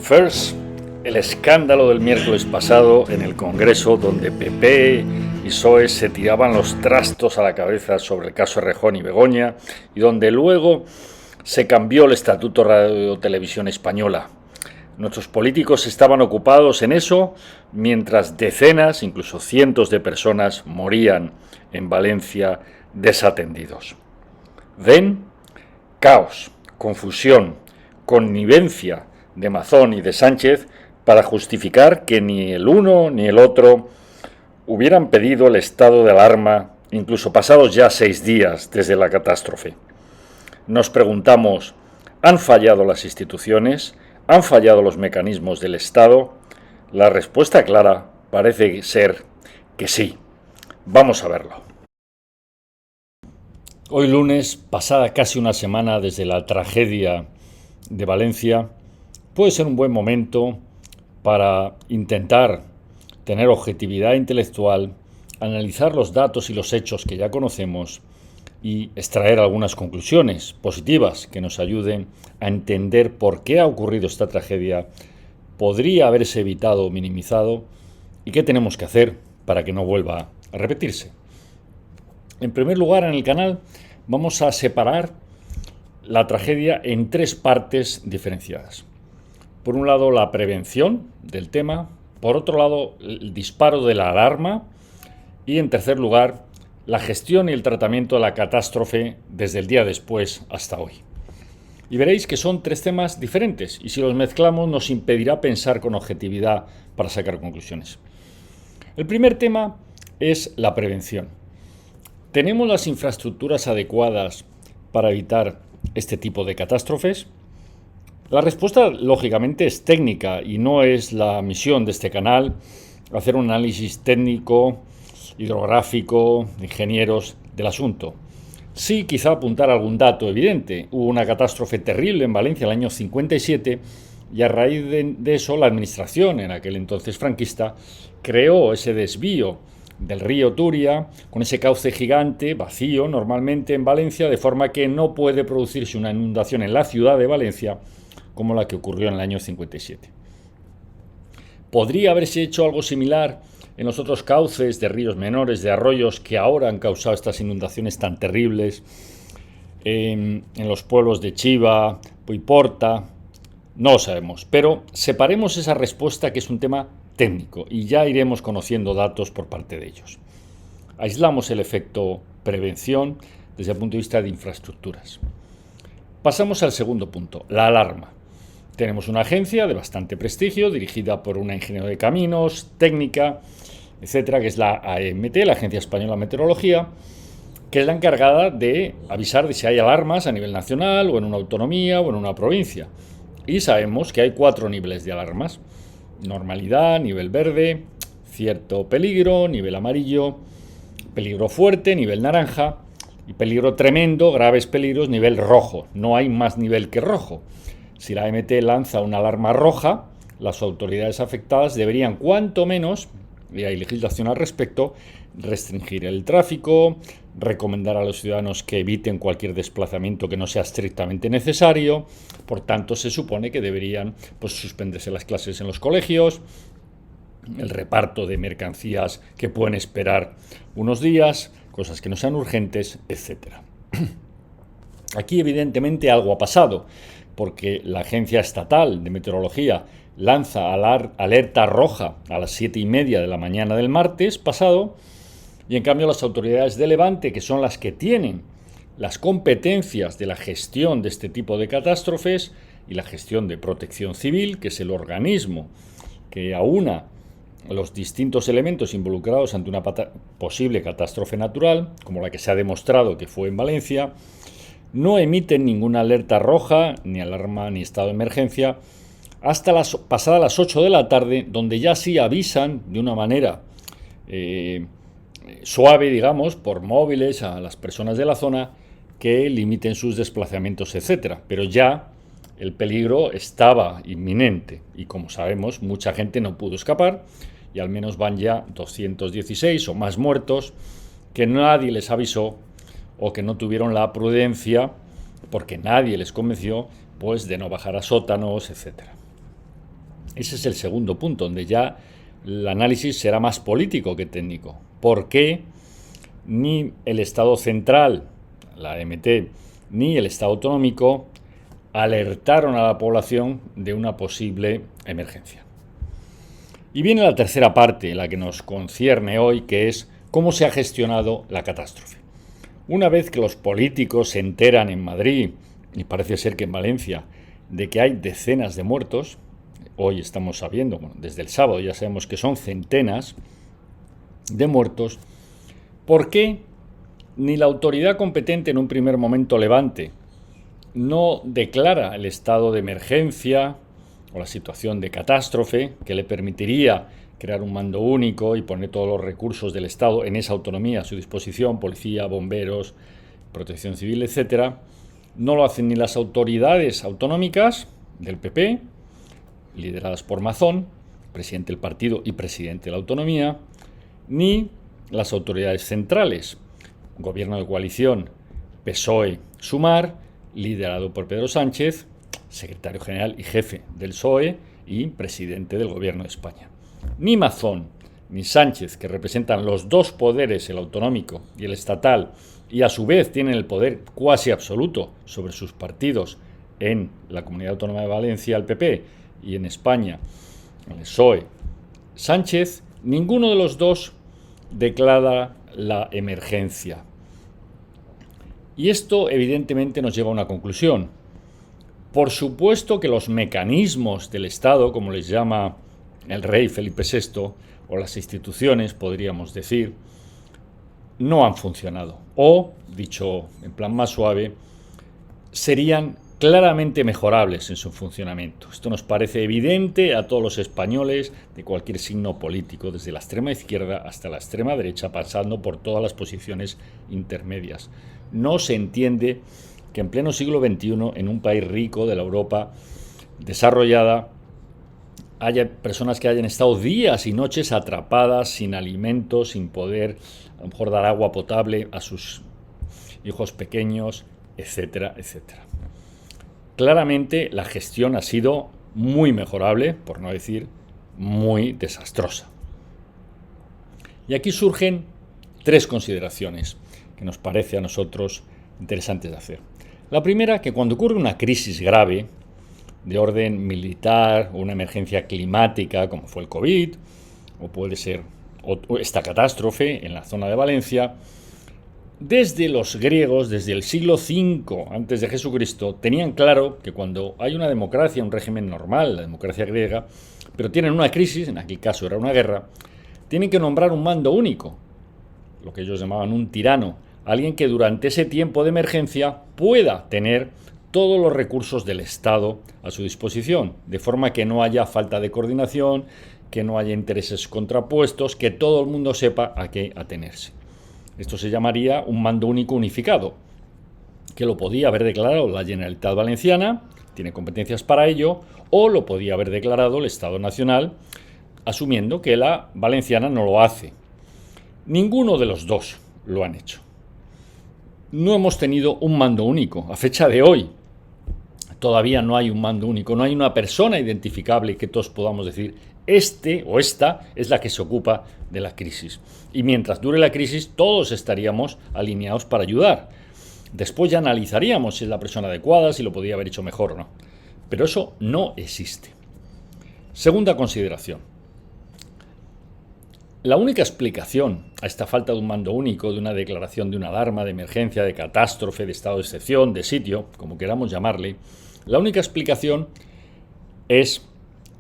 First, el escándalo del miércoles pasado en el Congreso, donde PP y PSOE se tiraban los trastos a la cabeza sobre el caso Errejón y Begoña, y donde luego se cambió el Estatuto Radio Televisión Española. Nuestros políticos estaban ocupados en eso, mientras decenas, incluso cientos de personas morían en Valencia desatendidos. Ven, caos, confusión, connivencia de Mazón y de Sánchez para justificar que ni el uno ni el otro hubieran pedido el estado de alarma, incluso pasados ya 6 días desde la catástrofe. Nos preguntamos, ¿han fallado las instituciones? ¿Han fallado los mecanismos del Estado? La respuesta clara parece ser que sí. Vamos a verlo. Hoy lunes, pasada casi una semana desde la tragedia de Valencia, puede ser un buen momento para intentar tener objetividad intelectual, analizar los datos y los hechos que ya conocemos y extraer algunas conclusiones positivas que nos ayuden a entender por qué ha ocurrido esta tragedia, podría haberse evitado o minimizado y qué tenemos que hacer para que no vuelva a repetirse. En primer lugar, en el canal vamos a separar la tragedia en 3 partes diferenciadas. Por un lado, la prevención del tema, por otro lado, el disparo de la alarma y, en tercer lugar, la gestión y el tratamiento de la catástrofe desde el día después hasta hoy. Y veréis que son 3 temas diferentes y si los mezclamos nos impedirá pensar con objetividad para sacar conclusiones. El primer tema es la prevención. ¿Tenemos las infraestructuras adecuadas para evitar este tipo de catástrofes? La respuesta, lógicamente, es técnica y no es la misión de este canal hacer un análisis técnico, hidrográfico, de ingenieros del asunto. Sí, quizá apuntar algún dato evidente. Hubo una catástrofe terrible en Valencia en el año 57 y a raíz de eso la administración, en aquel entonces franquista, creó ese desvío del río Turia con ese cauce gigante, vacío normalmente en Valencia, de forma que no puede producirse una inundación en la ciudad de Valencia como la que ocurrió en el año 57. ¿Podría haberse hecho algo similar en los otros cauces de ríos menores, de arroyos que ahora han causado estas inundaciones tan terribles, en los pueblos de Chiva, Puiporta? No lo sabemos, pero separemos esa respuesta, que es un tema técnico, y ya iremos conociendo datos por parte de ellos. Aislamos el efecto prevención desde el punto de vista de infraestructuras. Pasamos al segundo punto, la alarma. Tenemos una agencia de bastante prestigio, dirigida por una ingeniera de caminos, técnica, etcétera, que es la AEMT, la Agencia Española de Meteorología, que es la encargada de avisar de si hay alarmas a nivel nacional, o en una autonomía, o en una provincia. Y sabemos que hay 4 niveles de alarmas: normalidad, nivel verde, cierto peligro, nivel amarillo, peligro fuerte, nivel naranja, y peligro tremendo, graves peligros, nivel rojo. No hay más nivel que rojo. Si la AEMT lanza una alarma roja, las autoridades afectadas deberían, cuanto menos, y hay legislación al respecto, restringir el tráfico, recomendar a los ciudadanos que eviten cualquier desplazamiento que no sea estrictamente necesario. Por tanto, se supone que deberían suspenderse las clases en los colegios, el reparto de mercancías que pueden esperar unos días, cosas que no sean urgentes, etc. Aquí, evidentemente, algo ha pasado, porque la Agencia Estatal de Meteorología lanza alerta roja a las 7:30 de la mañana del martes pasado, y en cambio las autoridades de Levante, que son las que tienen las competencias de la gestión de este tipo de catástrofes y la gestión de protección civil, que es el organismo que aúna los distintos elementos involucrados ante una posible catástrofe natural, como la que se ha demostrado que fue en Valencia, no emiten ninguna alerta roja, ni alarma, ni estado de emergencia, hasta pasadas las 8 de la tarde, donde ya sí avisan de una manera suave, digamos, por móviles a las personas de la zona que limiten sus desplazamientos, etc. Pero ya el peligro estaba inminente y, como sabemos, mucha gente no pudo escapar y al menos van ya 216 o más muertos que nadie les avisó o que no tuvieron la prudencia, porque nadie les convenció, pues de no bajar a sótanos, etc. Ese es el segundo punto, donde ya el análisis será más político que técnico. ¿Por qué ni el Estado central, la AMT, ni el Estado autonómico alertaron a la población de una posible emergencia? Y viene la tercera parte, la que nos concierne hoy, que es cómo se ha gestionado la catástrofe. Una vez que los políticos se enteran en Madrid, y parece ser que en Valencia, de que hay decenas de muertos, hoy estamos sabiendo, desde el sábado ya sabemos que son centenas de muertos, ¿por qué ni la autoridad competente en un primer momento Levante no declara el estado de emergencia o la situación de catástrofe que le permitiría crear un mando único y poner todos los recursos del Estado en esa autonomía a su disposición, policía, bomberos, protección civil, etcétera? No lo hacen ni las autoridades autonómicas del PP, lideradas por Mazón, presidente del partido y presidente de la autonomía, ni las autoridades centrales, gobierno de coalición PSOE-Sumar, liderado por Pedro Sánchez, secretario general y jefe del PSOE y presidente del gobierno de España. Ni Mazón ni Sánchez, que representan los dos poderes, el autonómico y el estatal, y a su vez tienen el poder cuasi absoluto sobre sus partidos en la Comunidad Autónoma de Valencia, el PP, y en España, el PSOE, Sánchez, ninguno de los dos declara la emergencia. Y esto evidentemente nos lleva a una conclusión. Por supuesto que los mecanismos del Estado, como les llama el rey Felipe VI, o las instituciones, podríamos decir, no han funcionado. O, dicho en plan más suave, serían claramente mejorables en su funcionamiento. Esto nos parece evidente a todos los españoles de cualquier signo político, desde la extrema izquierda hasta la extrema derecha, pasando por todas las posiciones intermedias. No se entiende que en pleno siglo XXI, en un país rico de la Europa desarrollada, haya personas que hayan estado días y noches atrapadas, sin alimentos, sin poder a lo mejor dar agua potable a sus hijos pequeños, etcétera, etcétera. Claramente la gestión ha sido muy mejorable, por no decir muy desastrosa. Y aquí surgen tres consideraciones que nos parece a nosotros interesantes de hacer. La primera, que cuando ocurre una crisis grave de orden militar o una emergencia climática, como fue el COVID, o puede ser esta catástrofe en la zona de Valencia, desde los griegos, desde el siglo V antes de Jesucristo, tenían claro que cuando hay una democracia, un régimen normal, la democracia griega, pero tienen una crisis, en aquel caso era una guerra, tienen que nombrar un mando único, lo que ellos llamaban un tirano, alguien que durante ese tiempo de emergencia pueda tener todos los recursos del Estado a su disposición, de forma que no haya falta de coordinación, que no haya intereses contrapuestos, que todo el mundo sepa a qué atenerse. Esto se llamaría un mando único unificado, que lo podía haber declarado la Generalitat Valenciana, tiene competencias para ello, o lo podía haber declarado el Estado Nacional, asumiendo que la valenciana no lo hace. Ninguno de los dos lo han hecho. No hemos tenido un mando único. A fecha de hoy, todavía no hay un mando único, no hay una persona identificable que todos podamos decir este o esta es la que se ocupa de la crisis. Y mientras dure la crisis, todos estaríamos alineados para ayudar. Después ya analizaríamos si es la persona adecuada, si lo podía haber hecho mejor o no. Pero eso no existe. Segunda consideración. La única explicación a esta falta de un mando único, de una declaración de una alarma, de emergencia, de catástrofe, de estado de excepción, de sitio, como queramos llamarle, la única explicación es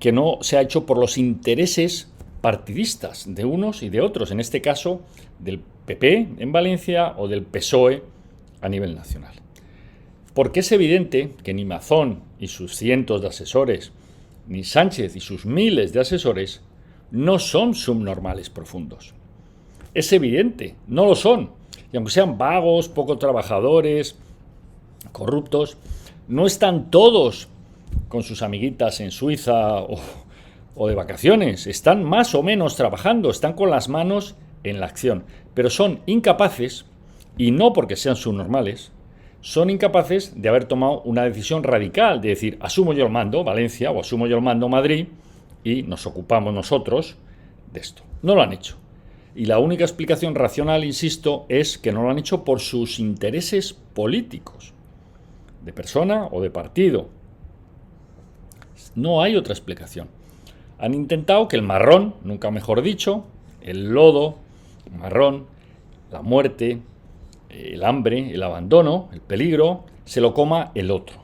que no se ha hecho por los intereses partidistas de unos y de otros, en este caso del PP en Valencia o del PSOE a nivel nacional. Porque es evidente que ni Mazón y sus cientos de asesores, ni Sánchez y sus miles de asesores, no son subnormales profundos. Es evidente, no lo son. Y aunque sean vagos, poco trabajadores, corruptos, no están todos con sus amiguitas en Suiza o de vacaciones. Están más o menos trabajando, están con las manos en la acción. Pero son incapaces, y no porque sean subnormales, son incapaces de haber tomado una decisión radical, de decir, asumo yo el mando Valencia o asumo yo el mando Madrid, y nos ocupamos nosotros de esto. No lo han hecho. Y la única explicación racional, insisto, es que no lo han hecho por sus intereses políticos, de persona o de partido. No hay otra explicación. Han intentado que el marrón, nunca mejor dicho, el lodo, el marrón, la muerte, el hambre, el abandono, el peligro, se lo coma el otro.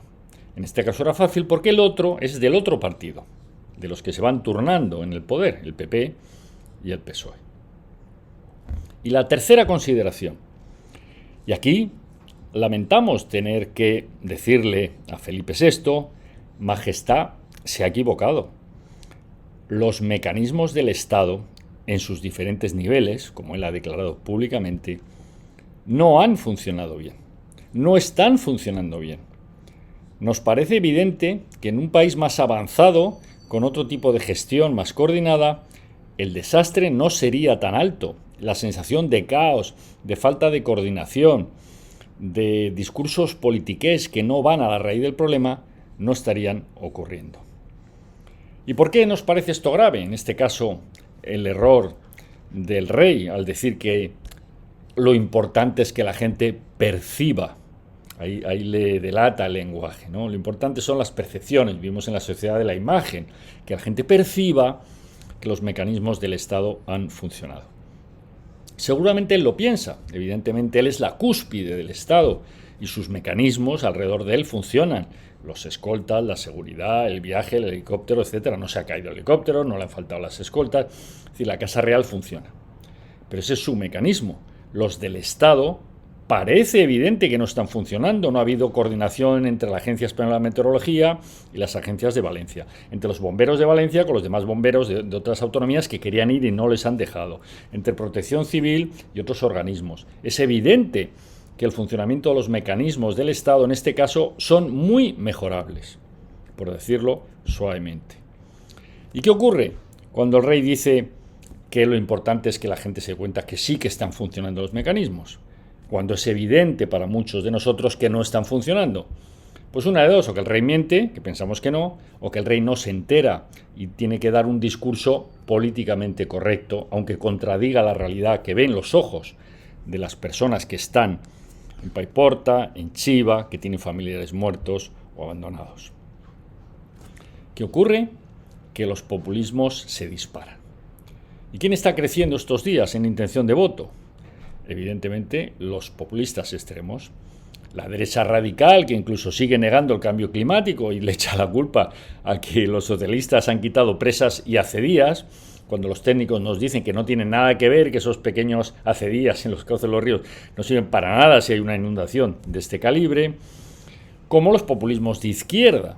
En este caso era fácil porque el otro es del otro partido, de los que se van turnando en el poder, el PP y el PSOE. Y la tercera consideración, y aquí lamentamos tener que decirle a Felipe VI, Majestad, se ha equivocado. Los mecanismos del Estado, en sus diferentes niveles, como él ha declarado públicamente, no han funcionado bien, no están funcionando bien. Nos parece evidente que en un país más avanzado, con otro tipo de gestión más coordinada, el desastre no sería tan alto. La sensación de caos, de falta de coordinación, de discursos politiqués que no van a la raíz del problema, no estarían ocurriendo. ¿Y por qué nos parece esto grave? En este caso, el error del rey al decir que lo importante es que la gente perciba. Ahí le delata el lenguaje, ¿no? Lo importante son las percepciones. Vivimos en la sociedad de la imagen, que la gente perciba que los mecanismos del Estado han funcionado. Seguramente él lo piensa. Evidentemente él es la cúspide del Estado y sus mecanismos alrededor de él funcionan. Los escoltas, la seguridad, el viaje, el helicóptero, etc. No se ha caído el helicóptero, no le han faltado las escoltas. Es decir, la Casa Real funciona. Pero ese es su mecanismo. Los del Estado parece evidente que no están funcionando. No ha habido coordinación entre la Agencia Española de Meteorología y las agencias de Valencia. Entre los bomberos de Valencia con los demás bomberos de otras autonomías que querían ir y no les han dejado. Entre Protección Civil y otros organismos. Es evidente que el funcionamiento de los mecanismos del Estado, en este caso, son muy mejorables, por decirlo suavemente. ¿Y qué ocurre cuando el rey dice que lo importante es que la gente se dé cuenta que sí que están funcionando los mecanismos, cuando es evidente para muchos de nosotros que no están funcionando? Pues una de dos, o que el rey miente, que pensamos que no, o que el rey no se entera y tiene que dar un discurso políticamente correcto, aunque contradiga la realidad que ven los ojos de las personas que están en Paiporta, en Chiva, que tienen familiares muertos o abandonados. ¿Qué ocurre? Que los populismos se disparan. ¿Y quién está creciendo estos días en intención de voto? Evidentemente, los populistas extremos. La derecha radical, que incluso sigue negando el cambio climático y le echa la culpa a que los socialistas han quitado presas y acedías, cuando los técnicos nos dicen que no tienen nada que ver, que esos pequeños acedías en los cauces de los ríos no sirven para nada si hay una inundación de este calibre, como los populismos de izquierda.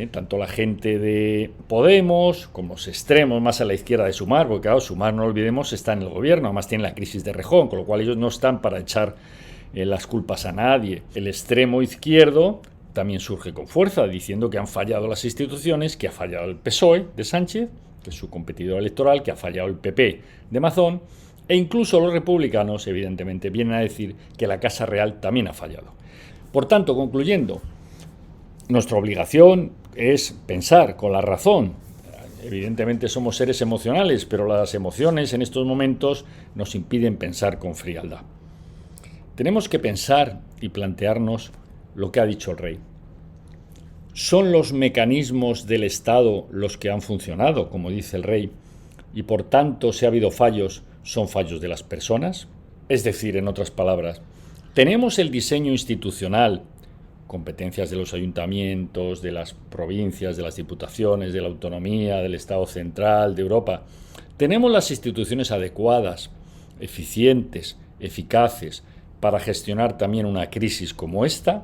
Tanto la gente de Podemos como los extremos más a la izquierda de Sumar, porque claro, Sumar, no olvidemos, está en el gobierno, además tiene la crisis de Rejón, con lo cual ellos no están para echar las culpas a nadie. El extremo izquierdo también surge con fuerza, diciendo que han fallado las instituciones, que ha fallado el PSOE de Sánchez, que es su competidor electoral, que ha fallado el PP de Mazón, e incluso los republicanos, evidentemente, vienen a decir que la Casa Real también ha fallado. Por tanto, concluyendo, nuestra obligación es pensar con la razón. Evidentemente somos seres emocionales, pero las emociones en estos momentos nos impiden pensar con frialdad. Tenemos que pensar y plantearnos lo que ha dicho el rey. ¿Son los mecanismos del Estado los que han funcionado, como dice el rey, y por tanto, si ha habido fallos, son fallos de las personas? Es decir, en otras palabras, ¿tenemos el diseño institucional, competencias de los ayuntamientos, de las provincias, de las diputaciones, de la autonomía, del Estado central, de Europa? ¿Tenemos las instituciones adecuadas, eficientes, eficaces, para gestionar también una crisis como esta?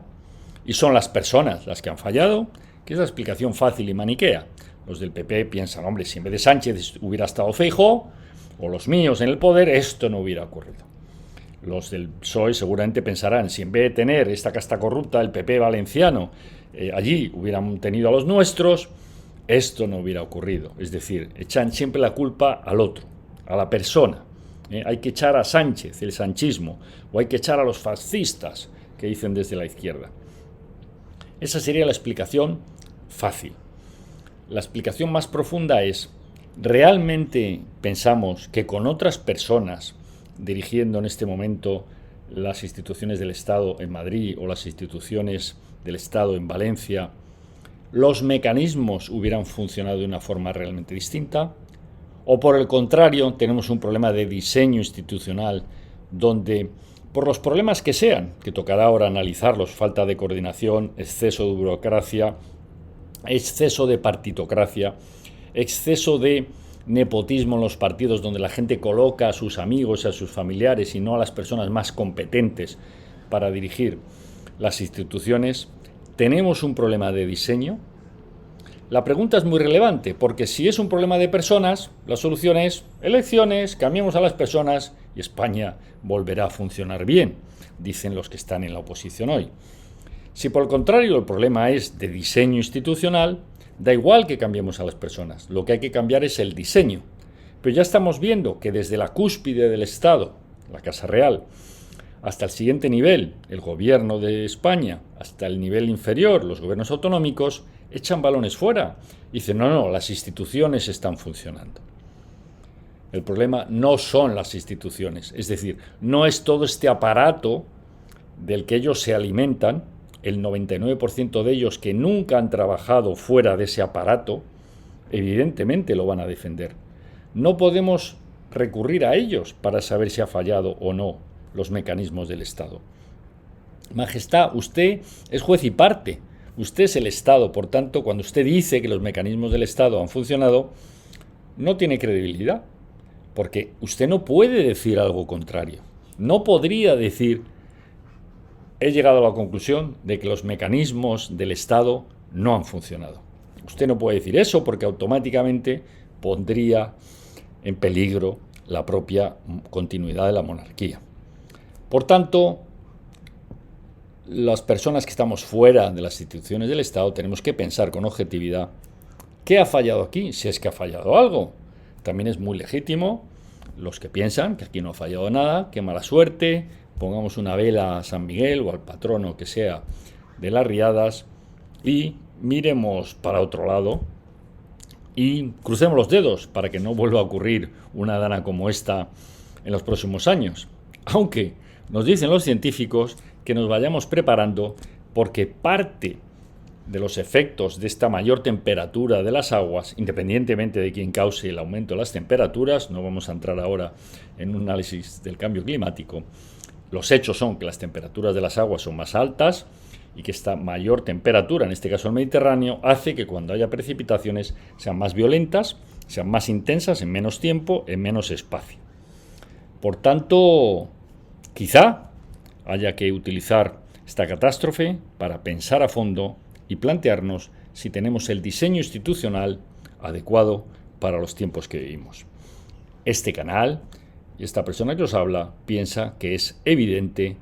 ¿Y son las personas las que han fallado? Que es la explicación fácil y maniquea. Los del PP piensan, hombre, si en vez de Sánchez hubiera estado Feijóo, o los míos en el poder, esto no hubiera ocurrido. Los del PSOE seguramente pensarán, si en vez de tener esta casta corrupta, el PP valenciano, allí hubieran tenido a los nuestros, esto no hubiera ocurrido. Es decir, echan siempre la culpa al otro, a la persona. Hay que echar a Sánchez, el sanchismo, o hay que echar a los fascistas, que dicen desde la izquierda. Esa sería la explicación fácil. La explicación más profunda es: ¿realmente pensamos que con otras personas dirigiendo en este momento las instituciones del Estado en Madrid o las instituciones del Estado en Valencia, los mecanismos hubieran funcionado de una forma realmente distinta? ¿O por el contrario, tenemos un problema de diseño institucional donde, por los problemas que sean, que tocará ahora analizarlos, falta de coordinación, exceso de burocracia, exceso de partitocracia, exceso de nepotismo en los partidos donde la gente coloca a sus amigos y a sus familiares y no a las personas más competentes para dirigir las instituciones, tenemos un problema de diseño? La pregunta es muy relevante, porque si es un problema de personas, la solución es elecciones, cambiemos a las personas y España volverá a funcionar bien, dicen los que están en la oposición hoy. Si por el contrario el problema es de diseño institucional, da igual que cambiemos a las personas, lo que hay que cambiar es el diseño. Pero ya estamos viendo que desde la cúspide del Estado, la Casa Real, hasta el siguiente nivel, el gobierno de España, hasta el nivel inferior, los gobiernos autonómicos, echan balones fuera. Dicen, no, las instituciones están funcionando. El problema no son las instituciones, es decir, no es todo este aparato del que ellos se alimentan, el 99% de ellos que nunca han trabajado fuera de ese aparato, evidentemente lo van a defender. No podemos recurrir a ellos para saber si ha fallado o no los mecanismos del Estado. Majestad, usted es juez y parte, usted es el Estado, por tanto, cuando usted dice que los mecanismos del Estado han funcionado, no tiene credibilidad, porque usted no puede decir algo contrario. No podría decir: he llegado a la conclusión de que los mecanismos del Estado no han funcionado. Usted no puede decir eso porque automáticamente pondría en peligro la propia continuidad de la monarquía. Por tanto, las personas que estamos fuera de las instituciones del Estado tenemos que pensar con objetividad qué ha fallado aquí, si es que ha fallado algo. También es muy legítimo los que piensan que aquí no ha fallado nada, qué mala suerte, pongamos una vela a San Miguel o al patrono que sea de las riadas y miremos para otro lado y crucemos los dedos para que no vuelva a ocurrir una dana como esta en los próximos años. Aunque nos dicen los científicos que nos vayamos preparando porque parte de los efectos de esta mayor temperatura de las aguas, independientemente de quién cause el aumento de las temperaturas, no vamos a entrar ahora en un análisis del cambio climático, los hechos son que las temperaturas de las aguas son más altas y que esta mayor temperatura, en este caso el Mediterráneo, hace que cuando haya precipitaciones sean más violentas, sean más intensas en menos tiempo, en menos espacio. Por tanto, quizá haya que utilizar esta catástrofe para pensar a fondo y plantearnos si tenemos el diseño institucional adecuado para los tiempos que vivimos. Este canal y esta persona que os habla piensa que es evidente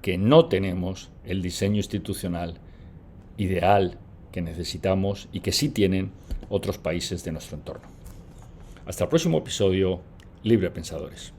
que no tenemos el diseño institucional ideal que necesitamos y que sí tienen otros países de nuestro entorno. Hasta el próximo episodio, Libre Pensadores.